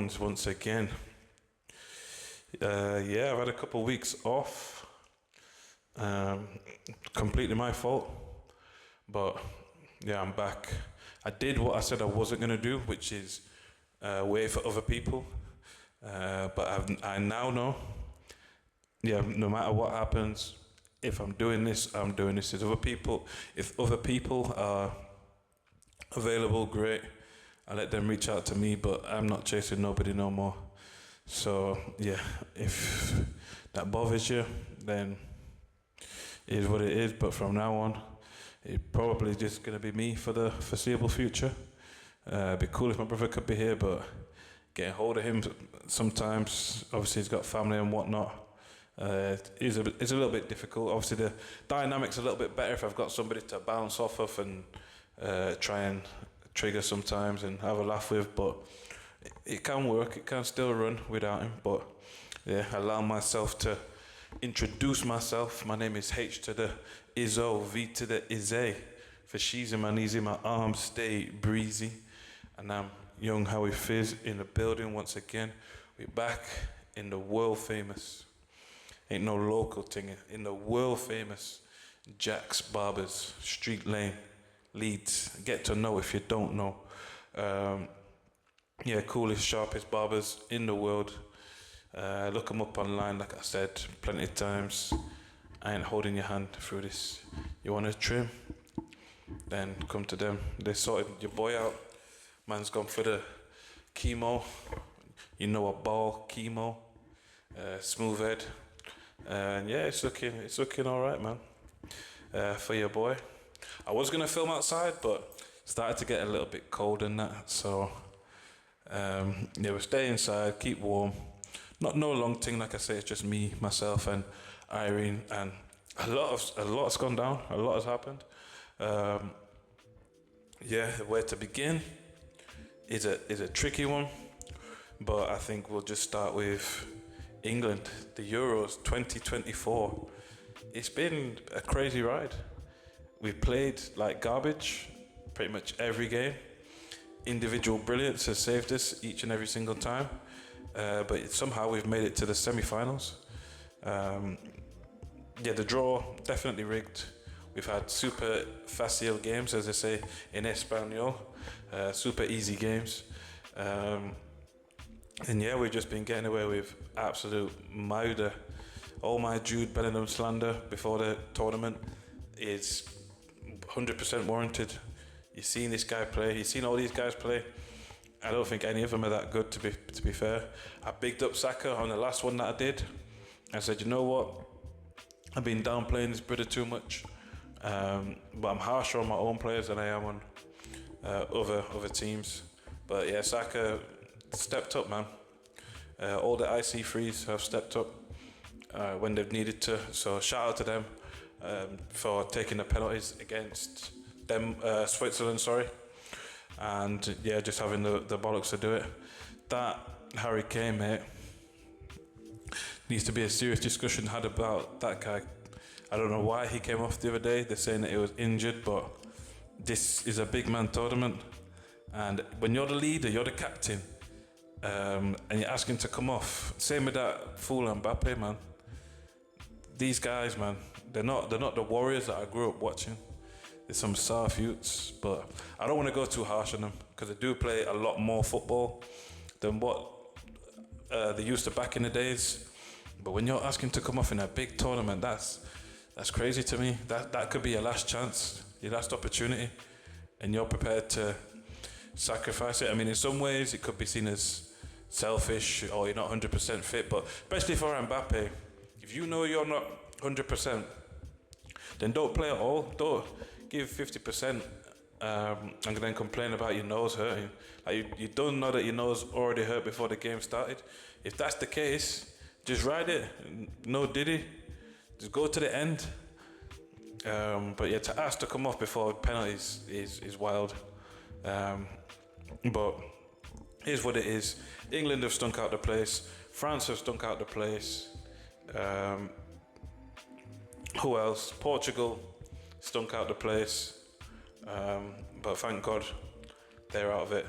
ones once again. Yeah, I've had a couple of weeks off. Completely my fault. But yeah, I'm back. I did what I said I wasn't going to do, which is wait for other people. But I now know, yeah, no matter what happens, if I'm doing this, I'm doing this. If other people are available, great. I let them reach out to me, but I'm not chasing nobody no more. So yeah, if that bothers you, then it is what it is. But from now on, it's probably just gonna be me for the foreseeable future. It'd be cool if my brother could be here, but getting hold of him sometimes, obviously he's got family and whatnot. It's a little bit difficult. Obviously the dynamic's a little bit better if I've got somebody to bounce off of and try and trigger sometimes and have a laugh with, but it can work, it can still run without him. But yeah, allow myself to introduce myself. My name is H to the Izzo, V to the Izzy. For she's in my knees, in my arms, stay breezy. And I'm young Howie Fizz in the building once again. We're back in the world famous, ain't no local thing, in the world famous Jack's Barbers, Street Lane, Leeds. Get to know if you don't know. Yeah, coolest, sharpest barbers in the world. Look them up online, like I said plenty of times. I ain't holding your hand through this. You want to trim? Then come to them. They sorted your boy out. Man's gone for the chemo. You know, a ball chemo. Smooth head. And yeah, it's looking all right, man. For your boy. I was gonna film outside, but started to get a little bit cold and that. So yeah, we'll stay inside, keep warm. Not no long thing, like I say. It's just me, myself, and Irene, and a lot's gone down. A lot has happened. Yeah, where to begin is a tricky one, but I think we'll just start with England, the Euros 2024. It's been a crazy ride. We've played like garbage pretty much every game. Individual brilliance has saved us each and every single time, but somehow we've made it to the semi-finals. Yeah, the draw definitely rigged. We've had super fácil games, as they say in Espanol, super easy games. And yeah, we've just been getting away with absolute murder. All my Jude Bellingham slander before the tournament is 100% warranted. You've seen this guy play, you've seen all these guys play. I don't think any of them are that good, to be fair. I bigged up Saka on the last one that I did. I said, you know what? I've been downplaying this brother too much. But I'm harsher on my own players than I am on other teams. But yeah, Saka stepped up, man. All the IC3s have stepped up when they've needed to. So shout out to them for taking the penalties against them, Switzerland, sorry. And yeah, just having the bollocks to do it. That Harry Kane, mate, needs to be a serious discussion had about that guy. I don't know why he came off the other day. They're saying that he was injured, but this is a big man tournament. And when you're the leader, you're the captain, and you're asking to come off. Same with that fool Mbappe, man. These guys, man, they're not the warriors that I grew up watching. They're some soft youths, but I don't want to go too harsh on them because they do play a lot more football than what they used to back in the days. But when you're asking to come off in a big tournament, that's crazy to me. That could be your last chance, your last opportunity, and you're prepared to sacrifice it. I mean, in some ways, it could be seen as selfish or you're not 100% fit, but especially for Mbappe, if you know you're not 100%, then don't play at all. Don't give 50% and then complain about your nose hurting. Like you don't know that your nose already hurt before the game started. If that's the case, just ride it. No diddy. Just go to the end. But yeah, to ask to come off before penalties is wild. But here's what it is. England have stunk out the place. France have stunk out the place. Who else? Portugal stunk out the place. But thank God they're out of it.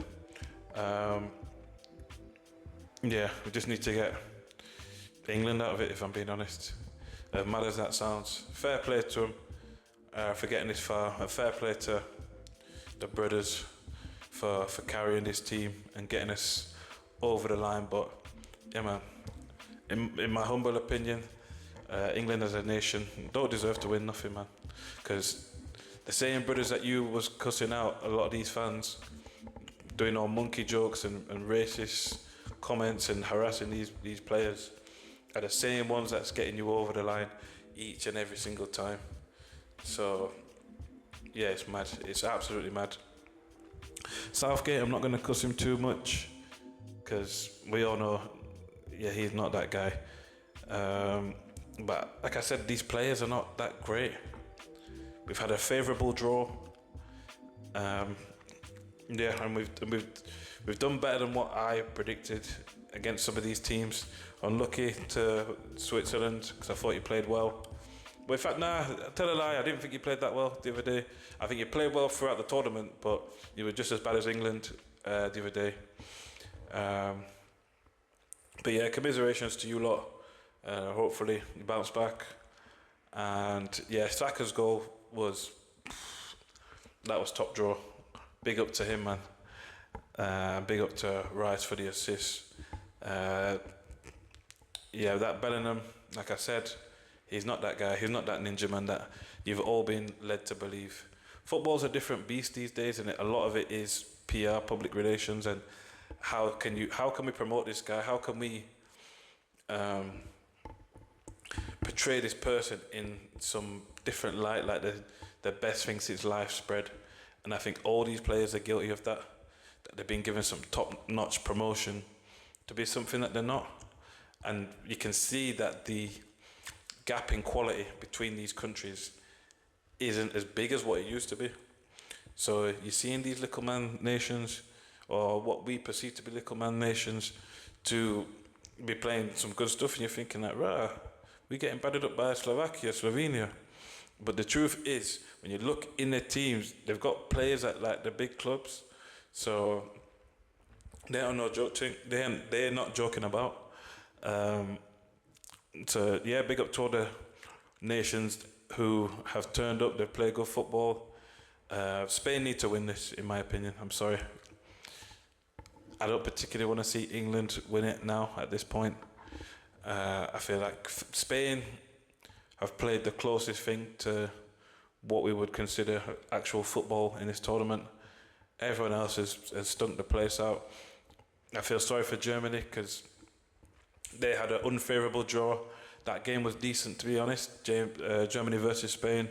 Yeah, we just need to get England out of it, if I'm being honest. As mad as that sounds. Fair play to them for getting this far. And fair play to the brothers for carrying this team and getting us over the line. But, yeah, man, in my humble opinion, England as a nation don't deserve to win nothing, man. Because the same brothers that you was cussing out, a lot of these fans, doing all monkey jokes and racist comments and harassing these players, are the same ones that's getting you over the line each and every single time. So, yeah, it's mad. It's absolutely mad. Southgate, I'm not going to cuss him too much because we all know, yeah, he's not that guy. But like I said, these players are not that great. We've had a favourable draw. Yeah, and we've done better than what I predicted against some of these teams. Unlucky to Switzerland because I thought you played well. But in fact, nah, tell a lie, I didn't think you played that well the other day. I think you played well throughout the tournament, but you were just as bad as England the other day. But yeah, commiserations to you lot. Hopefully you bounce back. And yeah, Saka's goal was top draw. Big up to him, man. Big up to Rice for the assist. Yeah, that Bellingham, like I said, he's not that guy. He's not that ninja man that you've all been led to believe. Football's a different beast these days, and a lot of it is PR, public relations, and how can we promote this guy? How can we portray this person in some different light, like the best thing since life spread? And I think all these players are guilty of that they've been given some top-notch promotion to be something that they're not. And you can see that the gap in quality between these countries isn't as big as what it used to be. So you're seeing these little man nations, or what we perceive to be little man nations, to be playing some good stuff, and you're thinking that, right, we're getting battered up by Slovakia, Slovenia. But the truth is, when you look in their teams, they've got players at like the big clubs, so they are no joking. They're not joking about. So yeah, big up to all the nations who have turned up. They've played good football. Spain need to win this, in my opinion. I'm sorry. I don't particularly want to see England win it now at this point. I feel like Spain have played the closest thing to what we would consider actual football in this tournament. Everyone else has stunk the place out. I feel sorry for Germany because they had an unfavourable draw. That game was decent, to be honest, Germany versus Spain.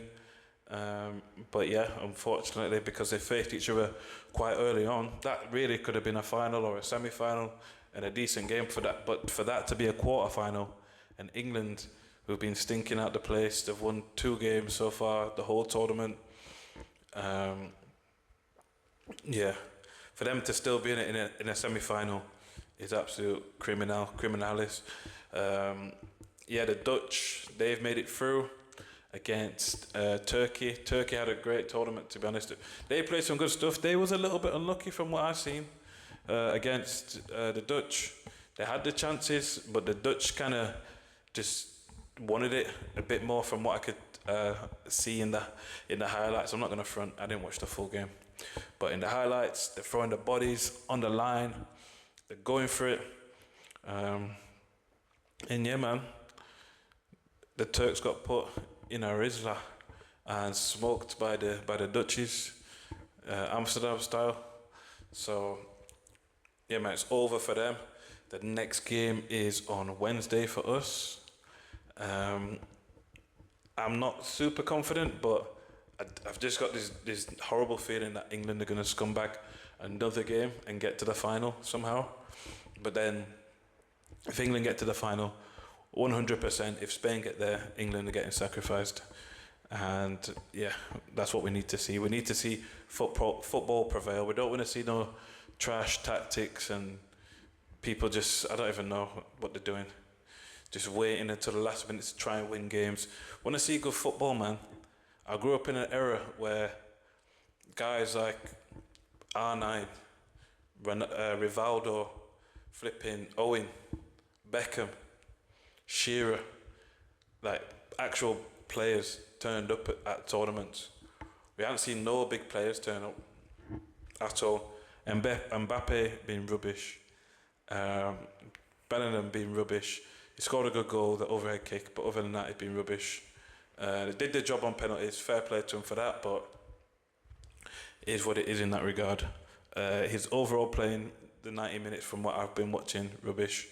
But yeah, unfortunately, because they faced each other quite early on, that really could have been a final or a semi-final and a decent game for that. But for that to be a quarter-final, and England, who've been stinking out the place, they've won 2 games so far, the whole tournament. Yeah, for them to still be in a semi-final is absolute criminalis. Yeah, the Dutch, they've made it through against Turkey. Turkey had a great tournament, to be honest. They played some good stuff. They was a little bit unlucky from what I've seen against the Dutch. They had the chances, but the Dutch kind of just wanted it a bit more from what I could see in the highlights. I'm not going to front, I didn't watch the full game. But in the highlights, they're throwing the bodies on the line. They're going for it. And yeah, man, the Turks got put in a rizla and smoked by the Dutchies, Amsterdam style. So yeah, man, it's over for them. The next game is on Wednesday for us. I'm not super confident, but I've just got this horrible feeling that England are going to scum back another game and get to the final somehow. But then, if England get to the final, 100%, if Spain get there, England are getting sacrificed. And yeah, that's what we need to see. We need to see football prevail. We don't want to see no trash tactics and people just, I don't even know what they're doing. Just waiting until the last minute to try and win games. Want to see good football, man. I grew up in an era where guys like R9, Rivaldo, flipping Owen, Beckham, Shearer, like actual players turned up at tournaments. We haven't seen no big players turn up at all. Mbappe being rubbish. Bellingham being rubbish. He scored a good goal, the overhead kick, but other than that, he's been rubbish. They did their job on penalties, fair play to him for that, but it is what it is in that regard. His overall playing, the 90 minutes from what I've been watching, rubbish.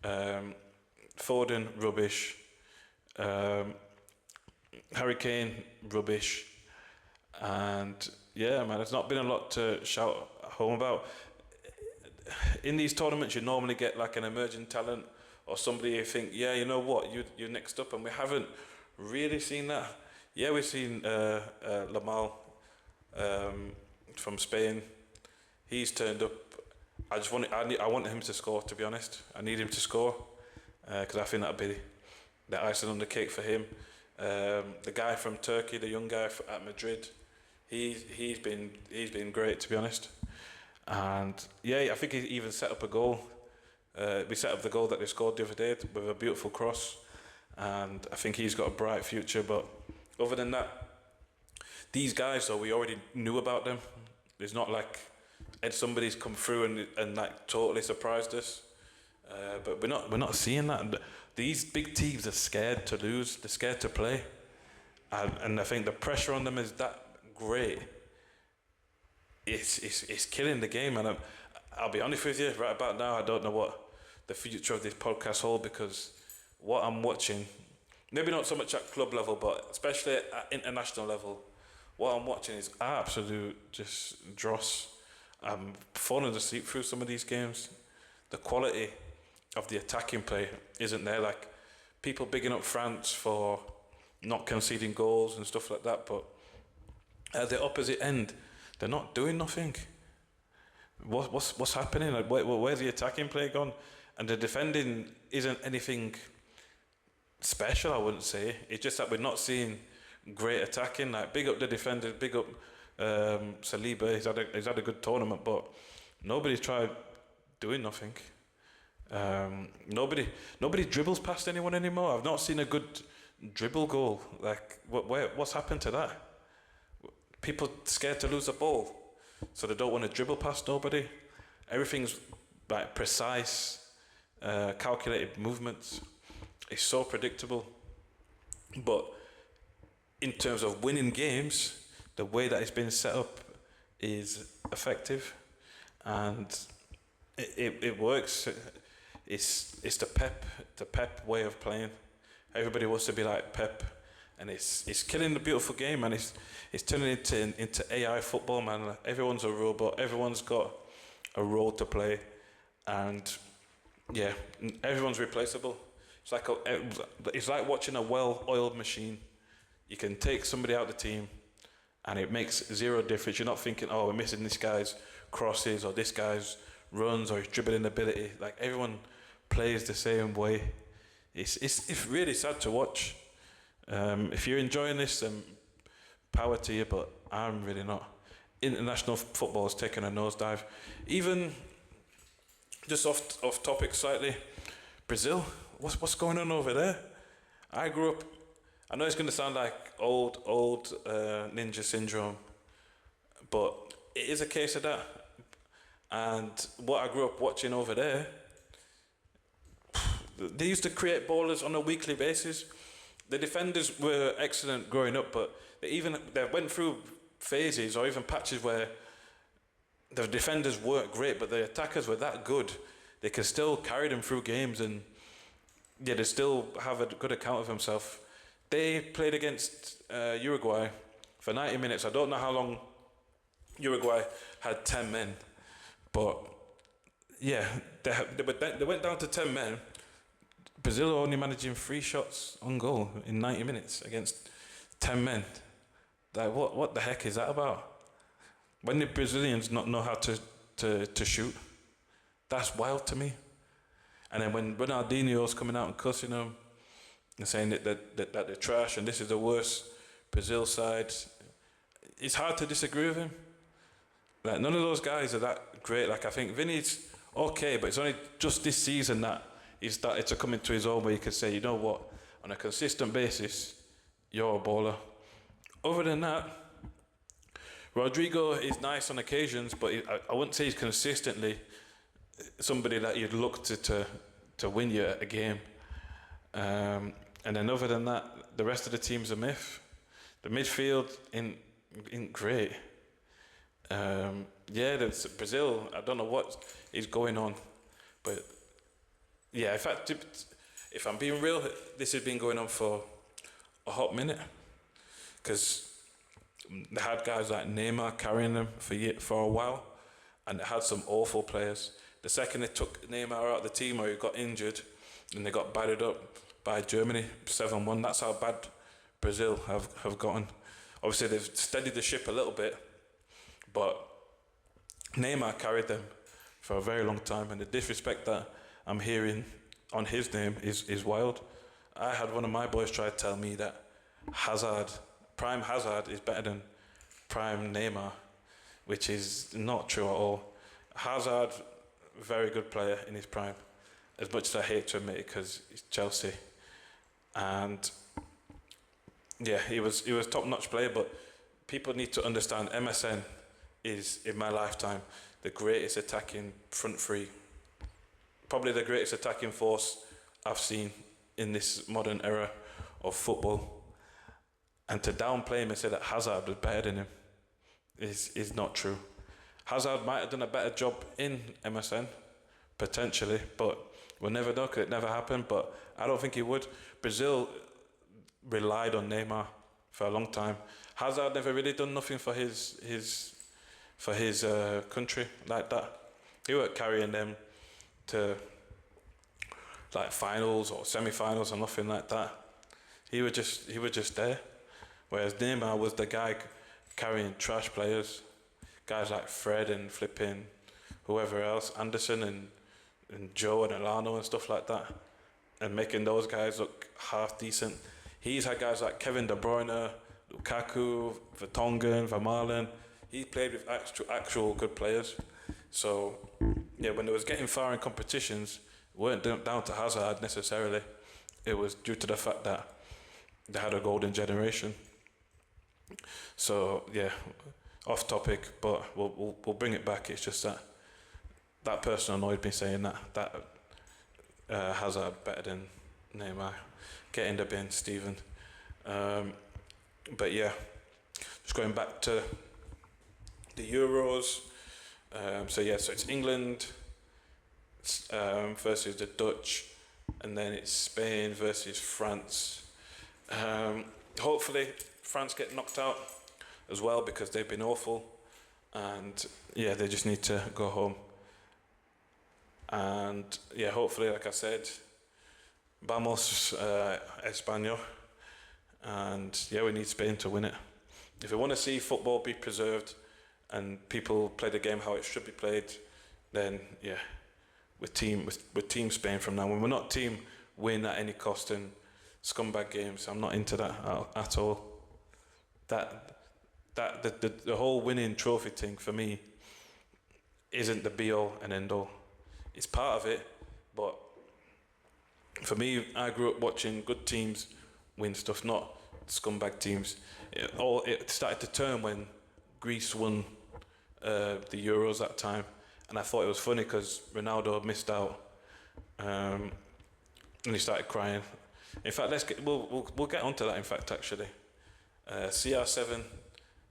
Foden, rubbish. Harry Kane, rubbish. And yeah, man, there's not been a lot to shout home about. In these tournaments, you normally get like an emerging talent or somebody you think, yeah, you know what, you're next up, and we haven't really seen that. Yeah, we've seen Lamal from Spain. He's turned up. I want him to score, to be honest. I need him to score because I think that'd be the icing on the cake for him. The guy from Turkey, the young guy at Madrid, he's been great, to be honest. And yeah, I think he even set up a goal. We set up the goal that they scored the other day with a beautiful cross, and I think he's got a bright future. But other than that, these guys, though, we already knew about them. It's not like somebody's come through and like totally surprised us. But we're not seeing that. These big teams are scared to lose. They're scared to play, and I think the pressure on them is that great. It's killing the game, and I'll be honest with you, right about now, I don't know what the future of this podcast holds, because what I'm watching, maybe not so much at club level, but especially at international level, what I'm watching is absolute just dross. I'm falling asleep through some of these games. The quality of the attacking play isn't there. Like, people bigging up France for not conceding goals and stuff like that, but at the opposite end, they're not doing nothing. What's happening? Like, where's the attacking play gone? And the defending isn't anything special, I wouldn't say. It's just that we're not seeing great attacking. Like, big up the defenders, big up Saliba. He's had a good tournament, but nobody's tried doing nothing. Nobody dribbles past anyone anymore. I've not seen a good dribble goal. Like, what's happened to that? People scared to lose the ball, so they don't want to dribble past nobody. Everything's like precise, calculated movements. It's so predictable. But in terms of winning games, the way that it's been set up is effective, and it works. It's the Pep way of playing. Everybody wants to be like Pep, and it's killing the beautiful game, and it's turning into AI football, man. Like, everyone's a robot. Everyone's got a role to play, and yeah, everyone's replaceable. It's like watching a well-oiled machine. You can take somebody out of the team, and it makes zero difference. You're not thinking, oh, we're missing this guy's crosses or this guy's runs or his dribbling ability. Like, everyone plays the same way. It's really sad to watch. If you're enjoying this, then power to you, but I'm really not. International football is taking a nosedive. Even just off topic slightly, Brazil, what's going on over there? I grew up, I know it's going to sound like old ninja syndrome, but it is a case of that. And what I grew up watching over there, they used to create ballers on a weekly basis. The defenders were excellent growing up, but they went through phases or even patches where the defenders weren't great, but the attackers were that good. They could still carry them through games, and yeah, they still have a good account of themselves. They played against Uruguay for 90 minutes. I don't know how long Uruguay had 10 men, but yeah, they went down to 10 men. Brazil are only managing 3 shots on goal in 90 minutes against 10 men. Like, what the heck is that about? When the Brazilians not know how to shoot, that's wild to me. And then when Ronaldinho's coming out and cussing them and saying that they're trash and this is the worst Brazil side, it's hard to disagree with him. Like, none of those guys are that great. Like, I think Vinny's Okay, but it's only just this season that he started to come into his own where you could say, you know what, on a consistent basis, you're a baller. Other than that, Rodrigo is nice on occasions, but I wouldn't say he's consistently somebody that you'd look to win you a game. And then other than that, the rest of the team's a myth. The midfield ain't great. Yeah, there's Brazil. I don't know what is going on, but yeah. In fact, if I'm being real, this has been going on for a hot minute because they had guys like Neymar carrying them for a while, and they had some awful players. The second they took Neymar out of the team or he got injured, and they got battered up by Germany 7-1. That's how bad Brazil have gotten. Obviously, they've steadied the ship a little bit, but Neymar carried them for a very long time, and the disrespect that I'm hearing on his name is wild. I had one of my boys try to tell me that Prime Hazard is better than Prime Neymar, which is not true at all. Hazard, very good player in his prime, as much as I hate to admit it because he's Chelsea. And yeah, he was top-notch player, but people need to understand MSN is, in my lifetime, the greatest attacking front three. Probably the greatest attacking force I've seen in this modern era of football. And to downplay him and say that Hazard was better than him is not true. Hazard might have done a better job in MSN, potentially, but we'll never know because it never happened, but I don't think he would. Brazil relied on Neymar for a long time. Hazard never really done nothing for his country like that. He weren't carrying them to like finals or semi-finals or nothing like that. He was just there. Whereas Neymar was the guy carrying trash players, guys like Fred and flipping whoever else, Anderson and Joe and Alano and stuff like that, and making those guys look half decent. He's had guys like Kevin De Bruyne, Lukaku, Vertonghen, Vermaelen. He played with actual good players. So yeah, when it was getting far in competitions, it weren't down to Hazard necessarily. It was due to the fact that they had a golden generation. So yeah, off topic, but we'll bring it back. It's just that person annoyed me saying that Hazard better than Neymar. Get in the bin, Stephen. But yeah, just going back to the Euros. So it's England versus the Dutch, and then it's Spain versus France. Hopefully France get knocked out as well because they've been awful, and yeah, they just need to go home. And yeah, hopefully, like I said, vamos España, and yeah, we need Spain to win it. If we want to see football be preserved and people play the game how it should be played, then yeah, with team Spain from now on. We're not team win at any cost in scumbag games. I'm not into that at all. The whole winning trophy thing for me isn't the be all and end all. It's part of it, but for me, I grew up watching good teams win stuff, not scumbag teams. It started to turn when Greece won the Euros that time, and I thought it was funny because Ronaldo missed out, and he started crying. In fact, we'll get onto that. In fact, actually, CR7,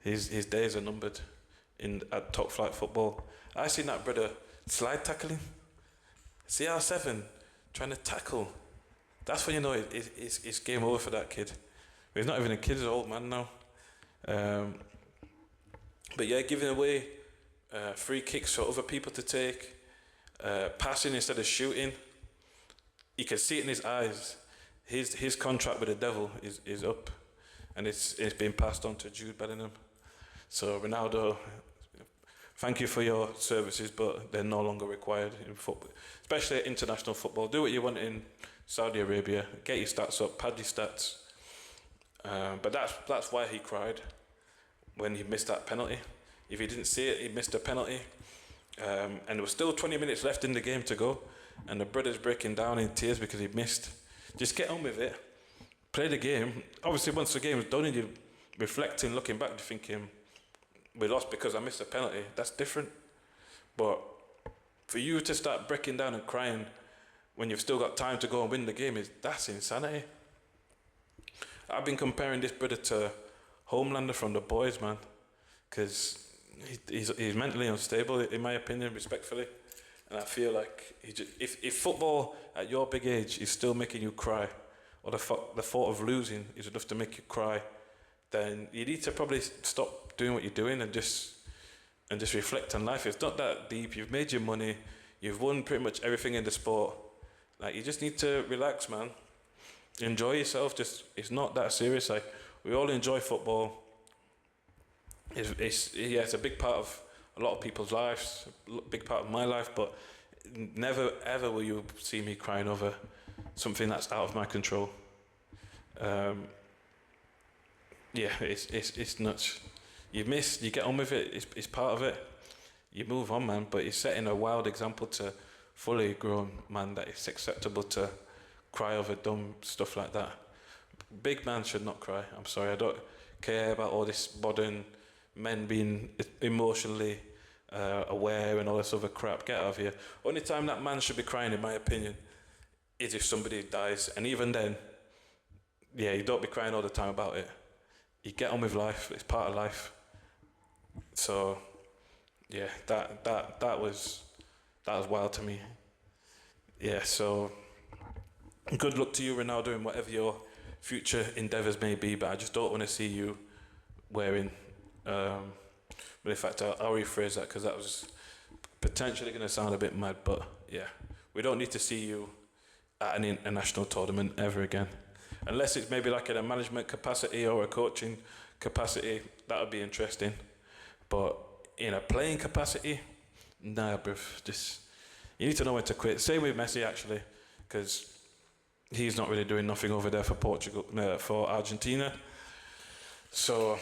his days are numbered at top flight football. I seen that brother slide tackling. CR7 trying to tackle. That's when you know it's game over for that kid. He's not even a kid; he's an old man now. But yeah, giving away free kicks for other people to take, passing instead of shooting. You can see it in his eyes. His contract with the devil is up, and it's been passed on to Jude Bellingham. So Ronaldo, thank you for your services, but they're no longer required in football, especially international football. Do what you want in Saudi Arabia. Get your stats up, pad your stats. But that's why he cried when he missed that penalty. If he didn't see it, he missed a penalty. And there was still 20 minutes left in the game to go, and the brother's breaking down in tears because he missed. Just get on with it. Play the game. Obviously, once the game's done and you're reflecting, looking back, you're thinking, we lost because I missed a penalty. That's different. But for you to start breaking down and crying when you've still got time to go and win the game, that's insanity. I've been comparing this brother to Homelander from The Boys, man, because he's mentally unstable, in my opinion, respectfully. And I feel like if football at your big age is still making you cry, or the thought of losing is enough to make you cry, then you need to probably stop doing what you're doing and just reflect on life. It's not that deep. You've made your money. You've won pretty much everything in the sport. Like, you just need to relax, man. Enjoy yourself. It's not that serious. Like, we all enjoy football. It's a big part of a lot of people's lives, a big part of my life, but never ever will you see me crying over something that's out of my control. It's nuts. You miss, you get on with it, it's part of it. You move on, man, but you're setting a wild example to fully grown man that it's acceptable to cry over dumb stuff like that. Big man should not cry. I'm sorry, I don't care about all this modern men being emotionally aware and all this other crap. Get out of here. Only time that man should be crying, in my opinion, is if somebody dies, and even then, you don't be crying all the time about it. You get on with life. It's part of life. So, that was wild to me. Yeah. So, good luck to you, Ronaldo, in whatever your future endeavours may be. But I just don't want to see you wearing. But in fact, I'll rephrase that because that was potentially going to sound a bit mad. But yeah, we don't need to see you at an international tournament ever again. Unless it's maybe like in a management capacity or a coaching capacity, that would be interesting. But in a playing capacity, nah, bruv. You need to know when to quit. Same with Messi, actually, because he's not really doing nothing over there for for Argentina. So,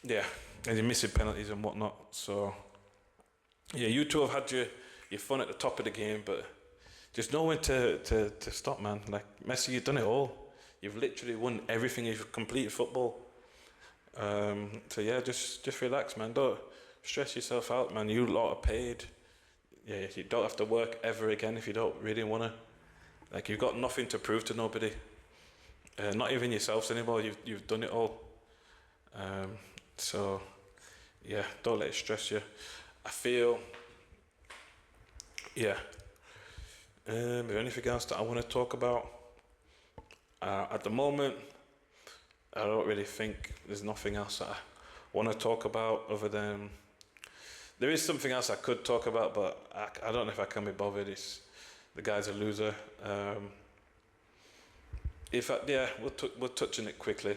yeah, and you're missing penalties and whatnot. So, yeah, you two have had your fun at the top of the game, but just know when to stop, man. Like, Messi, you've done it all. You've literally won everything. You've completed football. So yeah, just relax, man. Don't stress yourself out, man. You lot are paid. Yeah, you don't have to work ever again if you don't really want to. Like, you've got nothing to prove to nobody. Not even yourselves anymore. You've done it all. So yeah, don't let it stress you. I feel. Yeah. Is there anything else that I want to talk about? At the moment, I don't really think there's nothing else that I want to talk about other than there is something else I could talk about, but I don't know if I can be bothered. The guy's a loser. We'll touch on it quickly,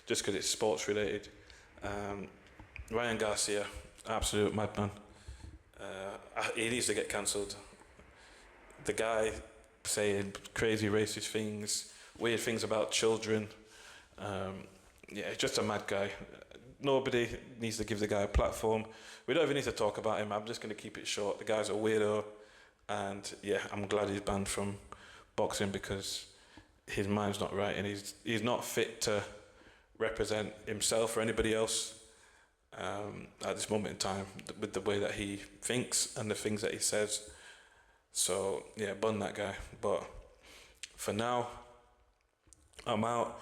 just because it's sports related. Ryan Garcia, absolute madman. He needs to get cancelled. The guy saying crazy racist things, weird things about children. He's just a mad guy. Nobody needs to give the guy a platform. We don't even need to talk about him. I'm just going to keep it short. The guy's a weirdo, and yeah, I'm glad he's banned from boxing because his mind's not right and he's not fit to represent himself or anybody else at this moment in time with the way that he thinks and the things that he says. So yeah, bun that guy. But for now, I'm out.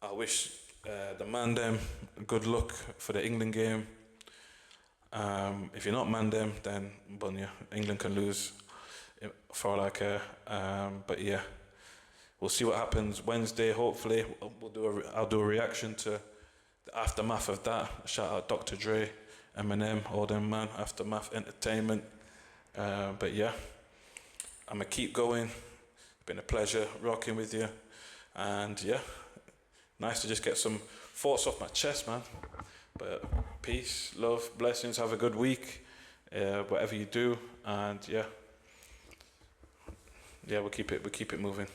I wish the man them good luck for the England game. If you're not man them, then bun you. England can lose for all I care. But yeah, we'll see what happens Wednesday. Hopefully, I'll do a reaction to the aftermath of that. Shout out Dr. Dre, Eminem, all them, man. Aftermath Entertainment. But yeah, I'm gonna keep going. It's been a pleasure rocking with you, and yeah, nice to just get some thoughts off my chest, man. But peace, love, blessings. Have a good week, whatever you do, and yeah, we'll keep it moving.